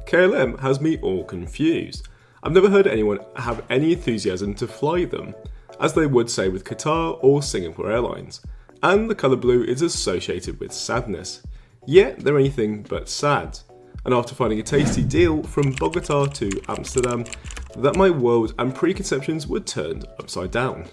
KLM has me all confused. I've never heard anyone have any enthusiasm to fly them, as they would say with Qatar or Singapore Airlines, and the colour blue is associated with sadness. Yet they're anything but sad, and after finding a tasty deal from Bogota to Amsterdam, that my world and preconceptions were turned upside down.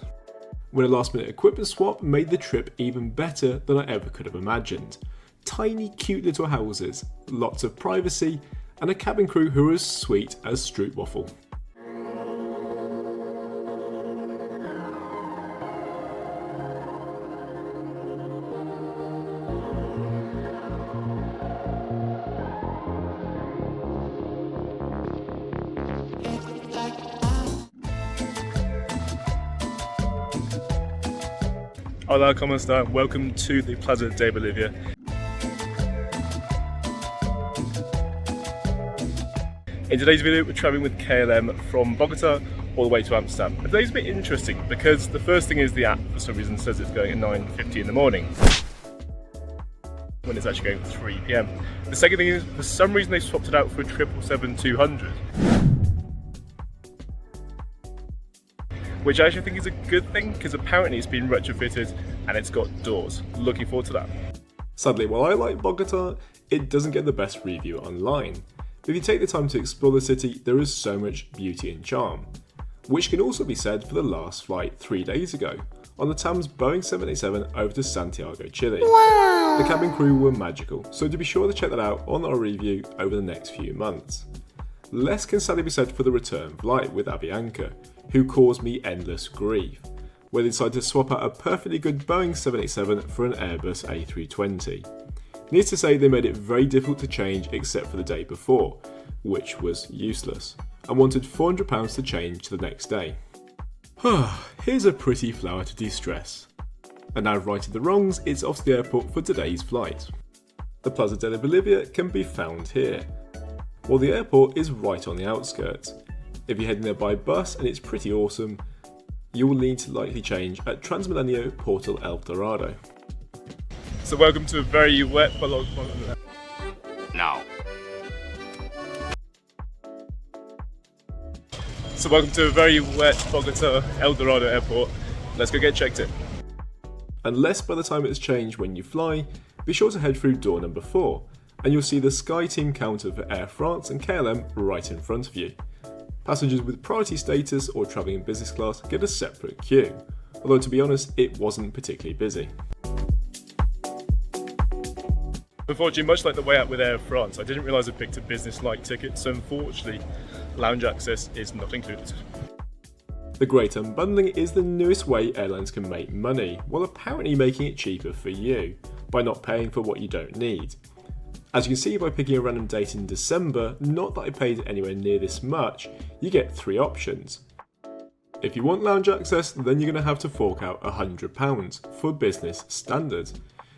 When a last minute equipment swap made the trip even better than I ever could have imagined. Tiny cute little houses, lots of privacy, and a cabin crew who are as sweet as stroopwafel. Hola, ¿cómo está? Welcome to the Plaza de Bolivia. In today's video, we're travelling with KLM from Bogota all the way to Amsterdam. And today's a bit interesting because the first thing is the app for some reason says it's going at 9:50 in the morning when it's actually going at 3 PM. The second thing is for some reason they swapped it out for a 777-200. Which I actually think is a good thing because apparently it's been retrofitted and it's got doors. Looking forward to that. Sadly, while I like Bogota, it doesn't get the best review online. But if you take the time to explore the city, there is so much beauty and charm. Which can also be said for the last flight 3 days ago, on the TAM's Boeing 787 over to Santiago, Chile. Wow. The cabin crew were magical, so do be sure to check that out on our review over the next few months. Less can sadly be said for the return flight with Avianca, who caused me endless grief, where they decided to swap out a perfectly good Boeing 787 for an Airbus A330. Needless to say, they made it very difficult to change except for the day before, which was useless, and wanted £400 to change to the next day. Here's a pretty flower to de-stress. And now righted the wrongs, it's off to the airport for today's flight. The Plaza de Bolivia can be found here, while the airport is right on the outskirts. If you're heading there by bus, and it's pretty awesome, you will need to likely change at Transmilenio Portal El Dorado. So welcome to a very wet No. So welcome to a very wet Bogota El Dorado airport. Let's go get checked in. Unless by the time it's changed when you fly, be sure to head through door number 4, and you'll see the SkyTeam counter for Air France and KLM right in front of you. Passengers with priority status or travelling in business class get a separate queue, although to be honest, it wasn't particularly busy. Unfortunately, much like the way out with Air France, I didn't realise I picked a business-like ticket, so unfortunately, lounge access is not included. The Great Unbundling is the newest way airlines can make money, while apparently making it cheaper for you, by not paying for what you don't need. As you can see by picking a random date in December, not that I paid anywhere near this much, you get 3 options. If you want lounge access, then you're going to have to fork out £100 for business standard.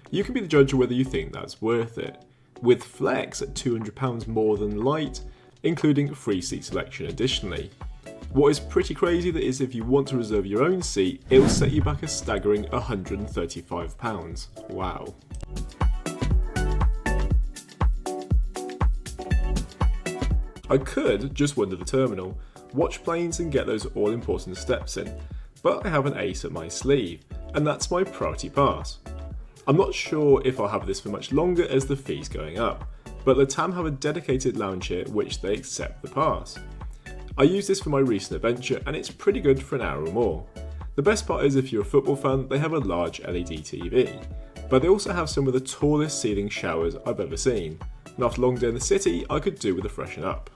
You can be the judge of whether you think that's worth it, with flex at £200 more than light, including free seat selection additionally. What is pretty crazy that is if you want to reserve your own seat, it will set you back a staggering £135. Wow. I could just wander the terminal, watch planes and get those all important steps in, but I have an ace up my sleeve, and that's my priority pass. I'm not sure if I'll have this for much longer as the fee's going up, but the TAM have a dedicated lounge here which they accept the pass. I used this for my recent adventure and it's pretty good for an hour or more. The best part is if you're a football fan, they have a large LED TV, but they also have some of the tallest ceiling showers I've ever seen, and after a long day in the city, I could do with a freshen up.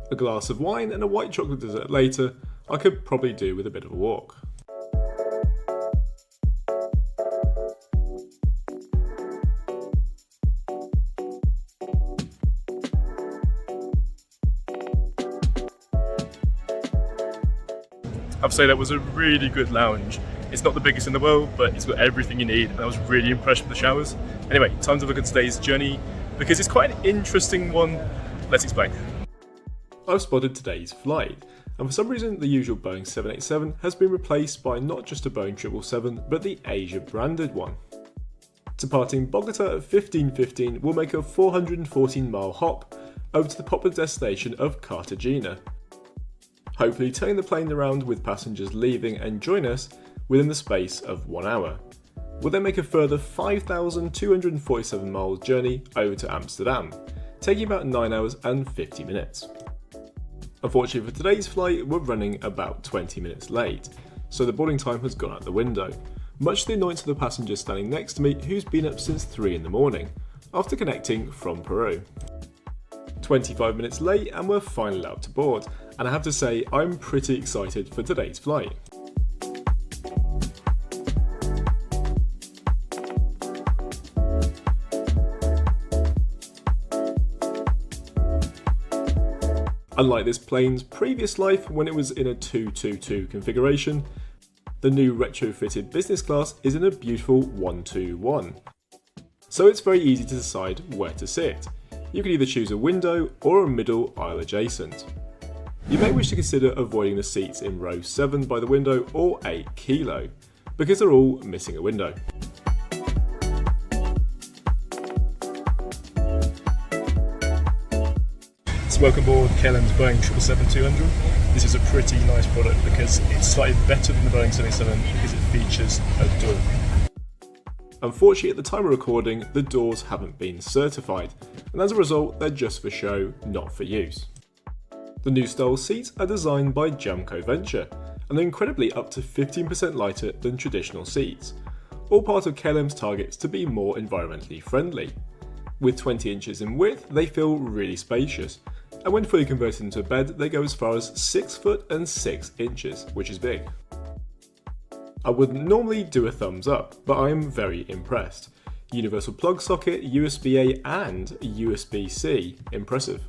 A glass of wine and a white chocolate dessert later, I could probably do with a bit of a walk. I have to say that was a really good lounge. It's not the biggest in the world, but it's got everything you need, and I was really impressed with the showers. Anyway, time to look at today's journey. because it's quite an interesting one. Let's explain. I've spotted today's flight, and for some reason the usual Boeing 787 has been replaced by not just a Boeing 777 but the Asia branded one. Departing Bogota at 15:15 will make a 414-mile hop over to the popular destination of Cartagena, hopefully turning the plane around with passengers leaving and join us within the space of 1 hour. We'll then make a further 5,247 miles journey over to Amsterdam, taking about 9 hours and 50 minutes. Unfortunately for today's flight, we're running about 20 minutes late, so the boarding time has gone out the window, much to the annoyance of the passenger standing next to me who's been up since 3 in the morning, after connecting from Peru. 25 minutes late and we're finally allowed to board, and I have to say I'm pretty excited for today's flight. Unlike this plane's previous life when it was in a 222 configuration, the new retrofitted business class is in a beautiful 121. So it's very easy to decide where to sit. You can either choose a window or a middle aisle adjacent. You may wish to consider avoiding the seats in row 7 by the window or 8 kilo, because they're all missing a window. So welcome aboard KLM's Boeing 777-200. This is a pretty nice product because it's slightly better than the Boeing 787 because it features a door. Unfortunately, at the time of recording, the doors haven't been certified, and as a result, they're just for show, not for use. The new style seats are designed by Jamco Venture, and they're incredibly up to 15% lighter than traditional seats, all part of KLM's targets to be more environmentally friendly. With 20 inches in width, they feel really spacious, and when fully converted into a bed, they go as far as 6 foot and 6 inches, which is big. I wouldn't normally do a thumbs up, but I am very impressed. Universal plug socket, USB-A and USB-C, impressive.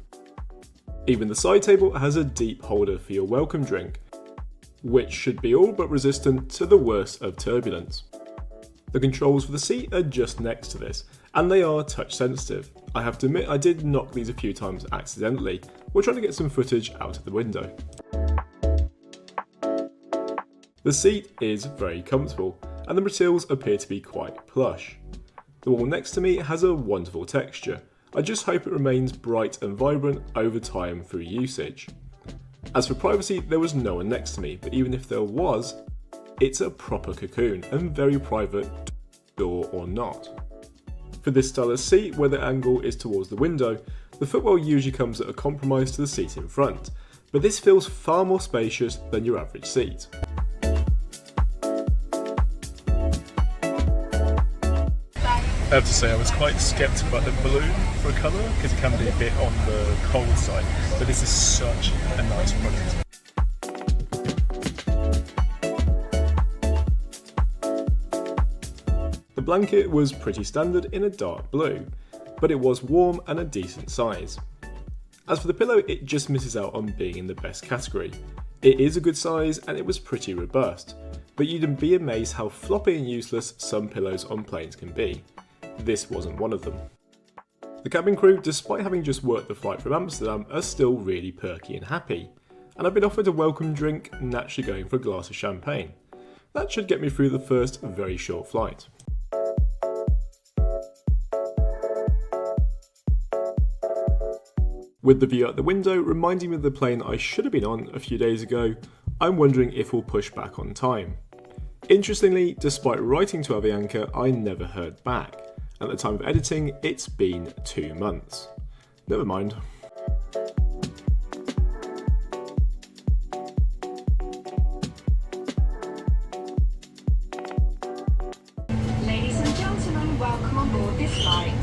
Even the side table has a deep holder for your welcome drink, which should be all but resistant to the worst of turbulence. The controls for the seat are just next to this, and they are touch sensitive. I have to admit I did knock these a few times accidentally, while trying to get some footage out of the window. The seat is very comfortable, and the materials appear to be quite plush. The wall next to me has a wonderful texture. I just hope it remains bright and vibrant over time through usage. As for privacy, there was no one next to me, but even if there was, it's a proper cocoon and very private, door or not. For this style of seat, where the angle is towards the window, the footwell usually comes at a compromise to the seat in front, but this feels far more spacious than your average seat. I have to say I was quite sceptical about the balloon for a colour because it can be a bit on the cold side, but this is such a nice product. The blanket was pretty standard in a dark blue, but it was warm and a decent size. As for the pillow, it just misses out on being in the best category. It is a good size and it was pretty robust, but you'd be amazed how floppy and useless some pillows on planes can be. This wasn't one of them. The cabin crew, despite having just worked the flight from Amsterdam, are still really perky and happy, and I've been offered a welcome drink, naturally going for a glass of champagne. That should get me through the first very short flight. With the view out the window reminding me of the plane I should have been on a few days ago, I'm wondering if we'll push back on time. Interestingly, despite writing to Avianca, I never heard back. At the time of editing, it's been 2 months. Never mind. Ladies and gentlemen, welcome on board this flight.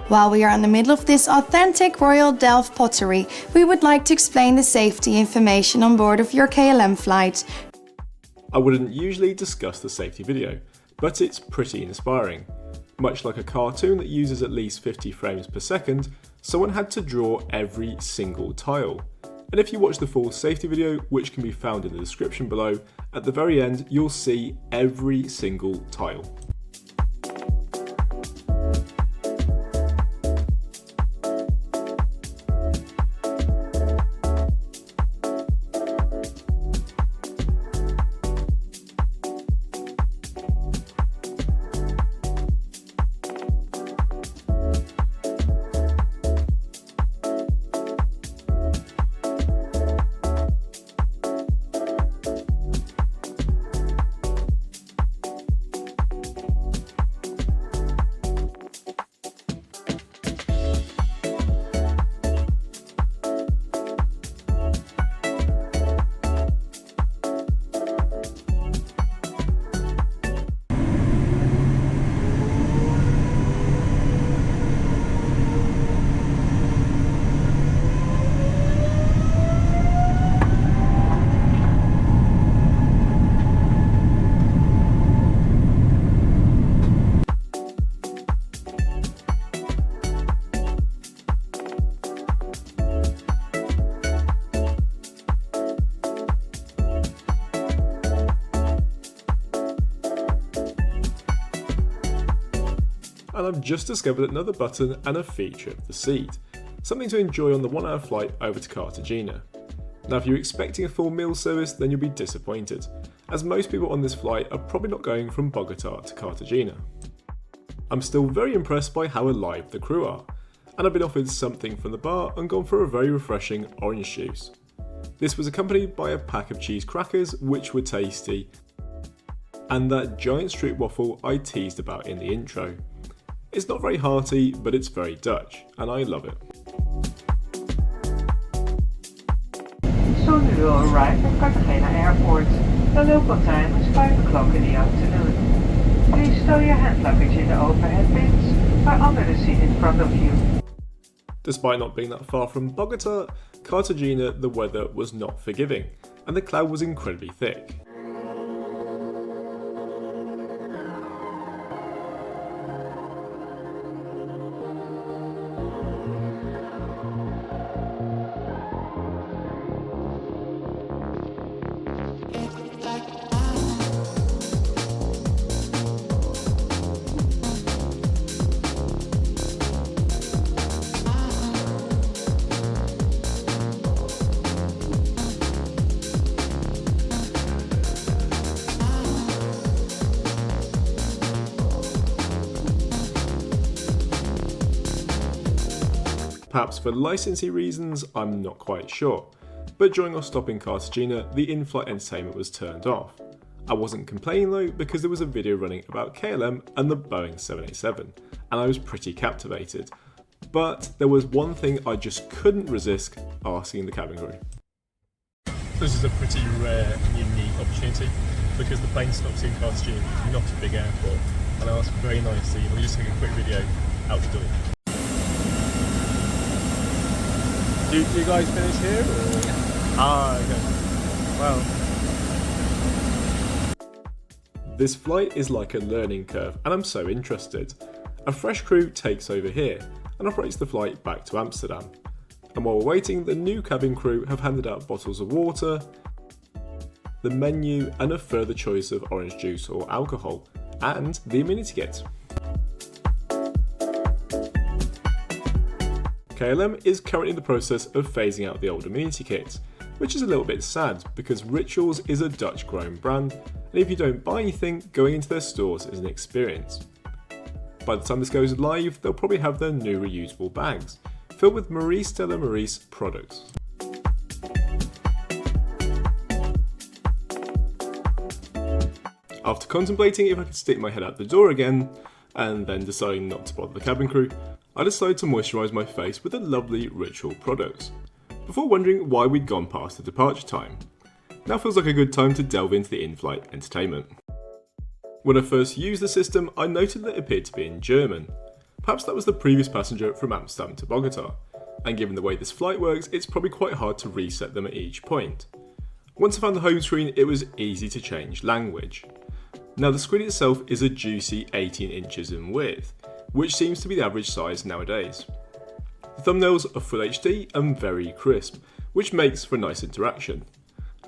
While we are in the middle of this authentic Royal Delft pottery, we would like to explain the safety information on board of your KLM flight. I wouldn't usually discuss the safety video, but it's pretty inspiring. Much like a cartoon that uses at least 50 frames per second, someone had to draw every single tile. And if you watch the full safety video, which can be found in the description below, at the very end you'll see every single tile. I've just discovered another button and a feature of the seat, something to enjoy on the 1 hour flight over to Cartagena. Now if you're expecting a full meal service, then you'll be disappointed, as most people on this flight are probably not going from Bogota to Cartagena. I'm still very impressed by how alive the crew are, and I've been offered something from the bar and gone for a very refreshing orange juice. This was accompanied by a pack of cheese crackers which were tasty, and that giant street waffle I teased about in the intro. It's not very hearty, but it's very Dutch, and I love it. Soon we will arrive at Cartagena Airport. The local time is 5 o'clock in the afternoon. Please stow your hand luggage in the overhead bins or under the seat in front of you. Despite not being that far from Bogota, Cartagena, the weather was not forgiving, and the cloud was incredibly thick. Perhaps for licensing reasons, I'm not quite sure, but during our stop in Cartagena, the in-flight entertainment was turned off. I wasn't complaining though, because there was a video running about KLM and the Boeing 787, and I was pretty captivated. But there was one thing I just couldn't resist asking the cabin crew. This is a pretty rare and unique opportunity because the plane stops in Cartagena, not a big airport, and I asked very nicely, we'll just take a quick video out the door. Do you guys finish here? Or? Yeah. Ah, okay. Well. This flight is like a learning curve, and I'm so interested. A fresh crew takes over here and operates the flight back to Amsterdam. And while we're waiting, the new cabin crew have handed out bottles of water, the menu, and a further choice of orange juice or alcohol, and the amenity kit. KLM is currently in the process of phasing out the old amenity kit, which is a little bit sad because Rituals is a Dutch grown brand, and if you don't buy anything, going into their stores is an experience. By the time this goes live, they'll probably have their new reusable bags, filled with Maurice Stella Maurice products. After contemplating if I could stick my head out the door again, and then deciding not to bother the cabin crew, I decided to moisturise my face with the lovely Ritual products, before wondering why we'd gone past the departure time. Now feels like a good time to delve into the in-flight entertainment. When I first used the system, I noted that it appeared to be in German. Perhaps that was the previous passenger from Amsterdam to Bogota, and given the way this flight works, it's probably quite hard to reset them at each point. Once I found the home screen, it was easy to change language. Now the screen itself is a juicy 18 inches in width, which seems to be the average size nowadays. The thumbnails are full HD and very crisp, which makes for nice interaction.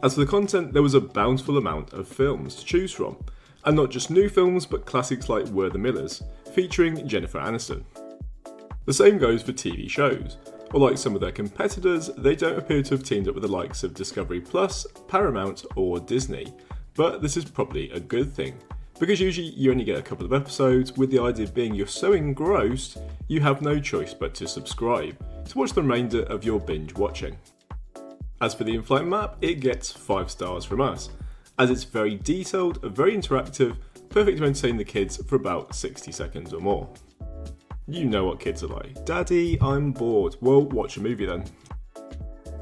As for the content, there was a bountiful amount of films to choose from, and not just new films but classics like We're the Millers, featuring Jennifer Aniston. The same goes for TV shows, or like some of their competitors, they don't appear to have teamed up with the likes of Discovery Plus, Paramount or Disney, but this is probably a good thing, because usually you only get a couple of episodes, with the idea being you're so engrossed, you have no choice but to subscribe to watch the remainder of your binge watching. As for the in-flight map, it gets 5 stars from us, as it's very detailed, very interactive, perfect to entertain the kids for about 60 seconds or more. You know what kids are like. Daddy, I'm bored. Well, watch a movie then.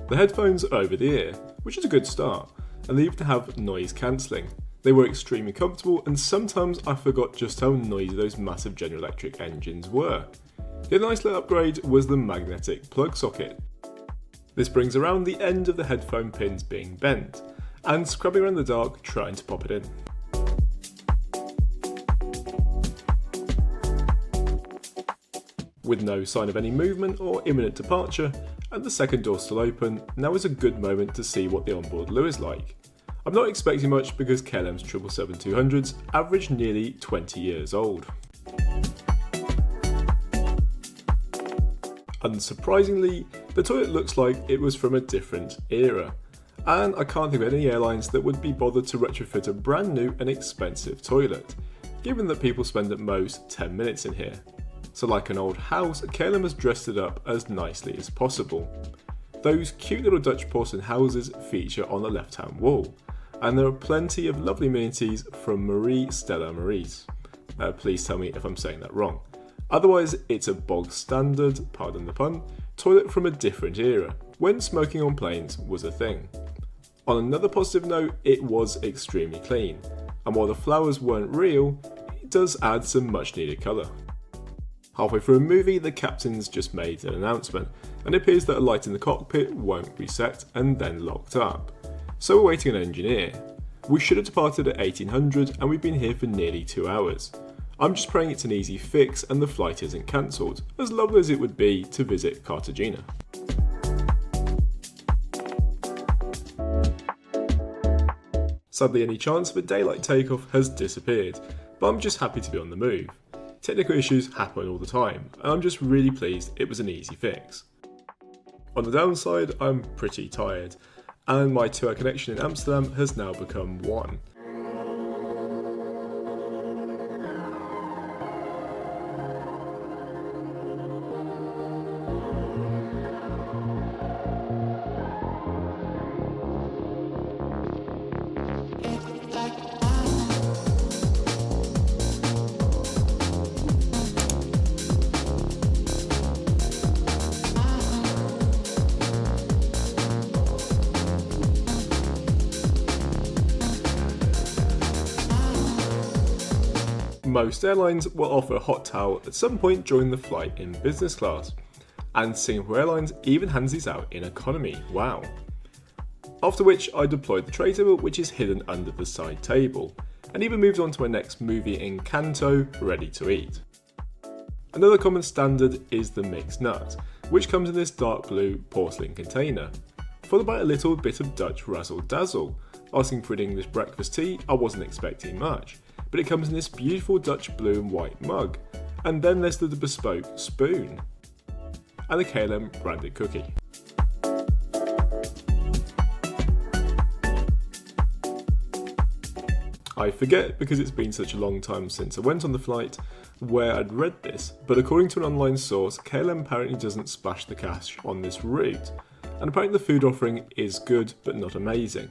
The headphones are over the ear, which is a good start, and they even have noise cancelling. They were extremely comfortable, and sometimes I forgot just how noisy those massive General Electric engines were. The other nice little upgrade was the magnetic plug socket. This brings around the end of the headphone pins being bent, and scrubbing around the dark trying to pop it in. With no sign of any movement or imminent departure, and the second door still open, now is a good moment to see what the onboard loo is like. I'm not expecting much because KLM's 777-200s average nearly 20 years old. Unsurprisingly, the toilet looks like it was from a different era, and I can't think of any airlines that would be bothered to retrofit a brand new and expensive toilet, given that people spend at most 10 minutes in here. So like an old house, KLM has dressed it up as nicely as possible. Those cute little Dutch porcelain houses feature on the left hand wall, and there are plenty of lovely amenities from Marie Stella Maurice. Please tell me if I'm saying that wrong. Otherwise, it's a bog standard, pardon the pun, toilet from a different era, when smoking on planes was a thing. On another positive note, it was extremely clean, and while the flowers weren't real, it does add some much needed colour. Halfway through a movie, the captain's just made an announcement, and it appears that a light in the cockpit won't reset and then locked up. So we're waiting on an engineer. We should have departed at 1800 and we've been here for nearly 2 hours. I'm just praying it's an easy fix and the flight isn't cancelled, as lovely as it would be to visit Cartagena. Sadly, any chance of a daylight takeoff has disappeared, but I'm just happy to be on the move. Technical issues happen all the time, and I'm just really pleased it was an easy fix. On the downside, I'm pretty tired, and my 2-hour connection in Amsterdam has now become 1. Most airlines will offer a hot towel at some point during the flight in business class, and Singapore Airlines even hands these out in economy, wow. After which I deployed the tray table, which is hidden under the side table, and even moved on to my next movie Encanto, ready to eat. Another common standard is the mixed nut, which comes in this dark blue porcelain container, followed by a little bit of Dutch razzle dazzle. Asking for an English breakfast tea, I wasn't expecting much, but it comes in this beautiful Dutch blue and white mug, and then there's the bespoke spoon, and the KLM branded cookie. I forget because it's been such a long time since I went on the flight where I'd read this, but according to an online source, KLM apparently doesn't splash the cash on this route, and apparently the food offering is good but not amazing.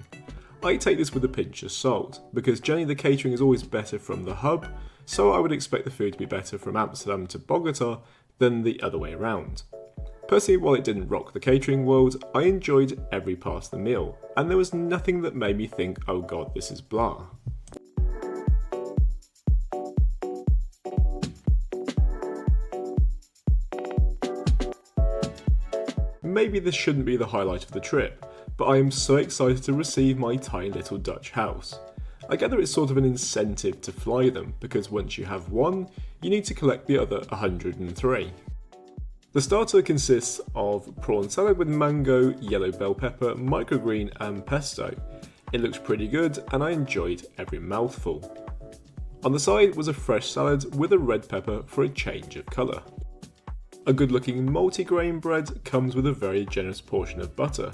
I take this with a pinch of salt, because generally the catering is always better from the hub, so I would expect the food to be better from Amsterdam to Bogota than the other way around. Personally, while it didn't rock the catering world, I enjoyed every part of the meal, and there was nothing that made me think, oh god, this is blah. Maybe this shouldn't be the highlight of the trip, but I am so excited to receive my tiny little Dutch house. I gather it's sort of an incentive to fly them, because once you have one, you need to collect the other 103. The starter consists of prawn salad with mango, yellow bell pepper, microgreen and pesto. It looks pretty good and I enjoyed every mouthful. On the side was a fresh salad with a red pepper for a change of colour. A good looking multi-grain bread comes with a very generous portion of butter,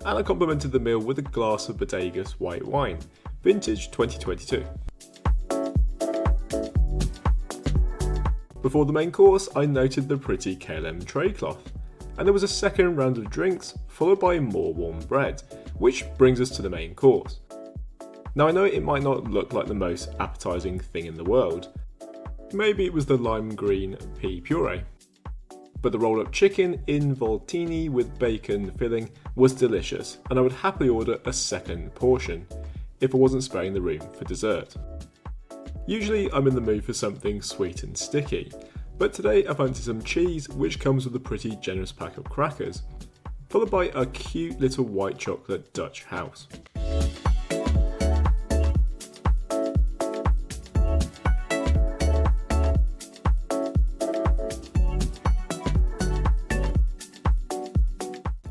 and I complimented the meal with a glass of Bodegas white wine, vintage 2022. Before the main course, I noted the pretty KLM tray cloth, and there was a second round of drinks, followed by more warm bread, which brings us to the main course. Now I know it might not look like the most appetising thing in the world. Maybe it was the lime green pea puree. But the rolled up chicken in voltini with bacon filling was delicious, and I would happily order a second portion if I wasn't sparing the room for dessert. Usually I'm in the mood for something sweet and sticky, but today I fancied some cheese, which comes with a pretty generous pack of crackers, followed by a cute little white chocolate Dutch house.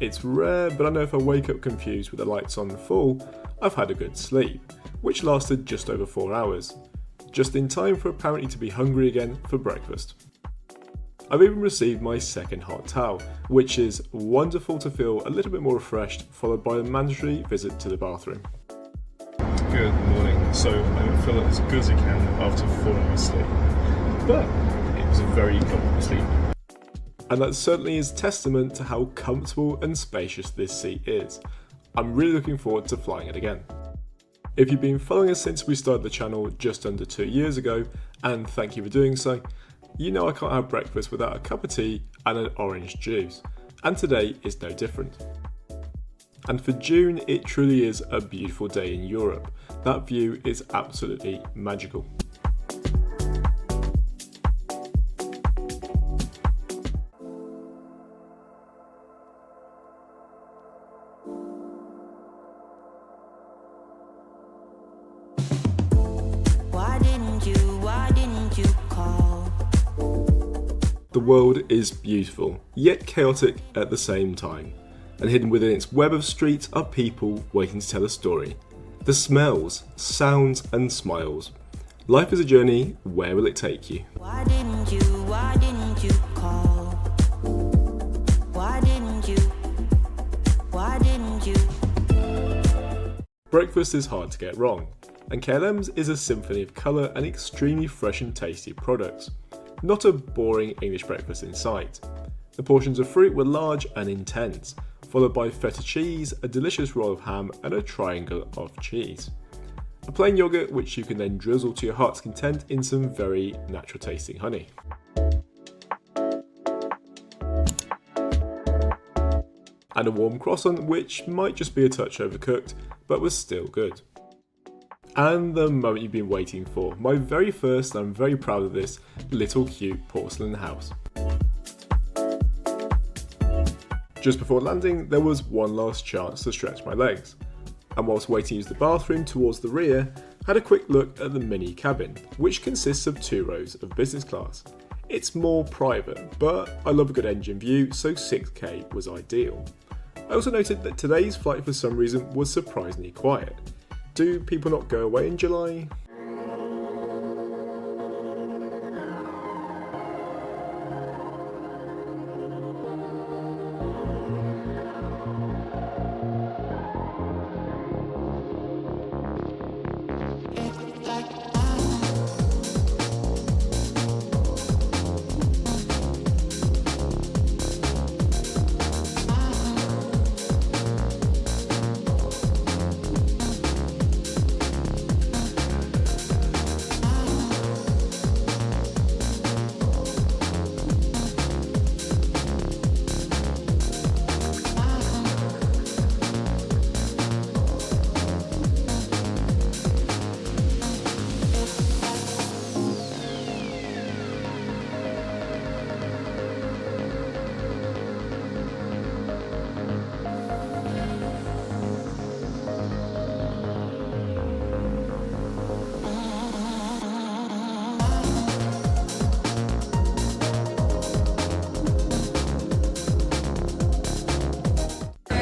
It's rare, but I know if I wake up confused with the lights on full, I've had a good sleep, which lasted just over 4 hours, just in time for apparently to be hungry again for breakfast. I've even received my second hot towel, which is wonderful to feel a little bit more refreshed, followed by a mandatory visit to the bathroom. Good morning. So I don't feel as good as I can after falling asleep, but it was a very comfortable sleep. And that certainly is testament to how comfortable and spacious this seat is. I'm really looking forward to flying it again. If you've been following us since we started the channel just under 2 years ago, and thank you for doing so, you know I can't have breakfast without a cup of tea and an orange juice, and today is no different. And for June, it truly is a beautiful day in Europe. That view is absolutely magical. The world is beautiful, yet chaotic at the same time. And hidden within its web of streets are people waiting to tell a story. The smells, sounds and smiles. Life is a journey, where will it take you? Why didn't you call? Why didn't you? Breakfast is hard to get wrong, and KLMs is a symphony of colour and extremely fresh and tasty products. Not a boring English breakfast in sight. The portions of fruit were large and intense, followed by feta cheese, a delicious roll of ham and a triangle of cheese. A plain yoghurt which you can then drizzle to your heart's content in some very natural tasting honey. And a warm croissant which might just be a touch overcooked, but was still good. And the moment you've been waiting for, my very first, and I'm very proud of this, little cute porcelain house. Just before landing, there was one last chance to stretch my legs, and whilst waiting to use the bathroom towards the rear, had a quick look at the mini cabin, which consists of 2 rows of business class. It's more private, but I love a good engine view, so 6K was ideal. I also noted that today's flight for some reason was surprisingly quiet. Do people not go away in July?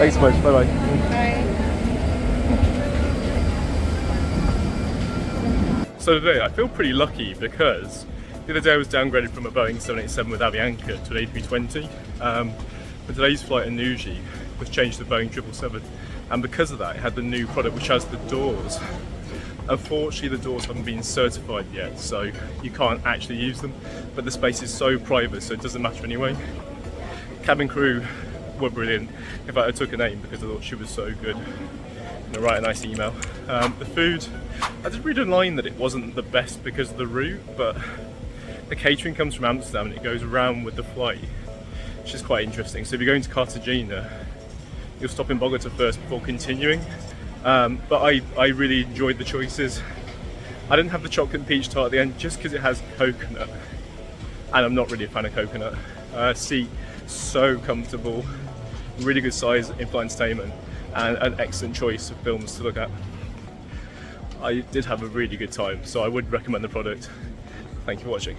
Thanks so much, bye bye. So today I feel pretty lucky because the other day I was downgraded from a Boeing 787 with Avianca to an A330. But today's flight in Nuji was changed to the Boeing 777, and because of that it had the new product which has the doors. Unfortunately the doors haven't been certified yet, so you can't actually use them, but the space is so private so it doesn't matter anyway. Cabin crew were brilliant. In fact, I took a name because I thought she was so good. And I write a nice email. The food, I did read online that it wasn't the best because of the route, but the catering comes from Amsterdam and it goes around with the flight, which is quite interesting. So if you're going to Cartagena, you'll stop in Bogota first before continuing. But I really enjoyed the choices. I didn't have the chocolate and peach tart at the end just because it has coconut, and I'm not really a fan of coconut. Seat so comfortable, really good size in-flight entertainment, and an excellent choice of films to look at. I did have a really good time, so I would recommend the product. Thank you for watching.